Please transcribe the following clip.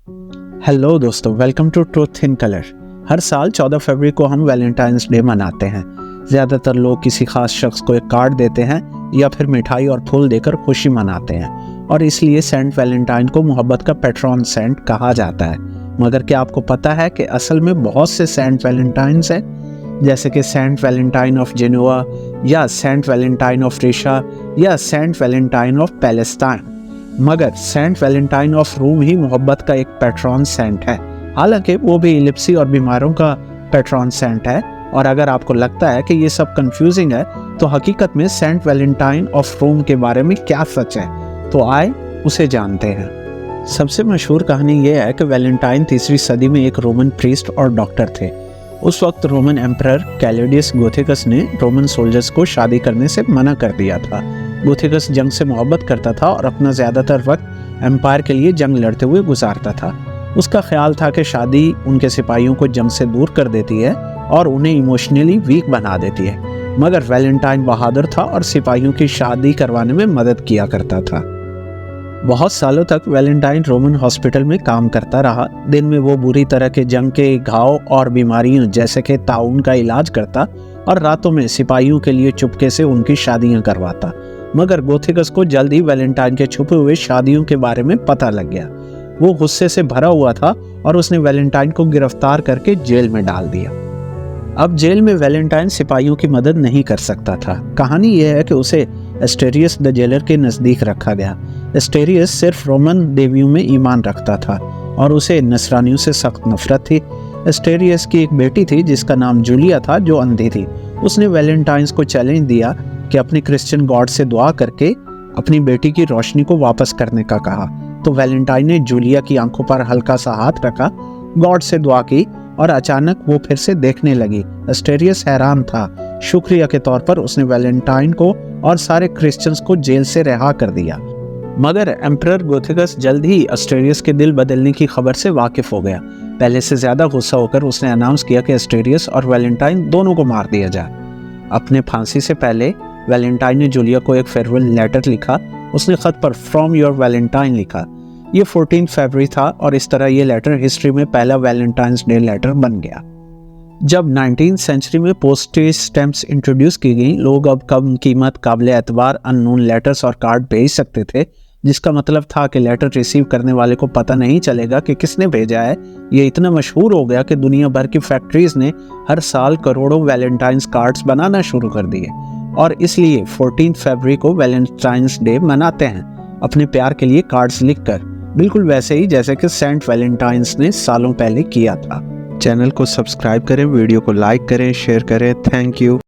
Hello दोस्तों, welcome to truth in colour. हर साल 14 फरवरी को हम वैलेंटाइंस डे मनाते हैं। ज़्यादातर लोग किसी खास शख्स को एक कार्ड देते हैं या फिर मिठाई और फूल देकर खुशी मनाते हैं, और इसलिए सेंट वैलेंटाइन को मोहब्बत का पैट्रॉन सेंट कहा जाता है। मगर क्या आपको पता है कि असल में बहुत से सेंट वैलेंटाइन्स हैं, जैसे कि सेंट वैलेंटाइन ऑफ जेनोवा या सेंट वैलेंटाइन ऑफ रिशा या सेंट वैलेंटाइन ऑफ पैलेस्टाइन। मगर सेंट वैलेंटाइन ऑफ रोम ही मोहब्बत का एक पैट्रॉन सेंट है, हालांकि वो भी इलिप्सी और बीमारों का पैट्रॉन सेंट है। और अगर आपको लगता है कि ये सब कंफ्यूजिंग है, तो हकीकत में सेंट वैलेंटाइन ऑफ रोम के बारे में क्या सच है, तो आए उसे जानते हैं। सबसे मशहूर कहानी ये है कि वैलेंटाइन 3वीं सदी में एक रोमन प्रीस्ट और डॉक्टर थे। उस वक्त रोमन एम्परर कैलेडियस गोथिकस ने रोमन सोल्जर्स को शादी करने से मना कर दिया था। गोथिकस जंग से मोहब्बत करता था और अपना ज़्यादातर वक्त एम्पायर के लिए जंग लड़ते हुए गुजारता था। उसका ख्याल था कि शादी उनके सिपाहियों को जंग से दूर कर देती है और उन्हें इमोशनली वीक बना देती है। मगर वैलेंटाइन बहादुर था और सिपाहियों की शादी करवाने में मदद किया करता था। बहुत सालों तक वैलेंटाइन रोमन हॉस्पिटल में काम करता रहा। दिन में वो बुरी तरह के जंग के घाव और बीमारियों जैसे कि ताउन का इलाज करता, और रातों में सिपाहियों के लिए चुपके से उनकी शादियां करवाता। मगर गोथिकस को जल्द ही वैलेंटाइन के छुपे हुए शादियों के बारे में पता लग गया। वो गुस्से से भरा हुआ था और उसने वैलेंटाइन को गिरफ्तार करके जेल में डाल दिया। अब जेल में वैलेंटाइन सिपाहियों की मदद नहीं कर सकता था। कहानी यह है कि उसे एस्टेरियस द जेलर के नज़दीक रखा गया। एस्टेरियस सिर्फ रोमन देवियों में ईमान रखता था और उसे नसरानियों से सख्त नफरत थी। एस्टेरियस की एक बेटी थी जिसका नाम जूलिया था, जो अंधी थी। उसने वैलेंटाइन्स को चैलेंज दिया कि अपनी क्रिश्चियन गॉड से दुआ करके अपनी बेटी की रोशनी को वापस करने का कहा। तो वैलेंटाइन ने जूलिया की आंखों पर हल्का सा हाथ रखा, गॉड से दुआ की, और अचानक वो फिर से देखने लगी। एस्टेरियस हैरान था। शुक्रिया के तौर पर उसने वैलेंटाइन को और सारे क्रिश्चियंस को जेल से रिहा कर दिया। मगर एम्परर गोथिकस जल्द ही एस्टेरियस के दिल बदलने की खबर से वाकिफ हो गया। पहले से ज्यादा गुस्सा होकर उसने अनाउंस किया कि एस्टेरियस और वैलेंटाइन दोनों को मार दिया जाए। अपने फांसी से पहले वैलेंटाइन ने जूलिया को एक फेयरवेल लेटर लिखा। उसने खत पर फ्रॉम योर वैलेंटाइन लिखा। ये 14 फरवरी था और इस तरह ये लेटर हिस्ट्री में पहला वैलेंटाइंस डे लेटर बन गया। जब 19वीं सेंचुरी में पोस्टेज स्टैम्प्स इंट्रोड्यूस की गई, लोग अब कम कीमत, काबिल एतबार अननोन लेटर्स और कार्ड भेज सकते थे, जिसका मतलब था कि लेटर रिसीव करने वाले को पता नहीं चलेगा कि किसने भेजा है। ये इतना मशहूर हो गया कि दुनिया भर की फैक्ट्रीज ने हर साल करोड़ों वैलेंटाइंस कार्ड्स बनाना शुरू कर दिए, और इसलिए 14 फरवरी को वैलेंटाइंस डे मनाते हैं, अपने प्यार के लिए कार्ड्स लिखकर, बिल्कुल वैसे ही जैसे कि सेंट वैलेंटाइंस ने सालों पहले किया था। चैनल को सब्सक्राइब करें, वीडियो को लाइक करें, शेयर करें। Thank you.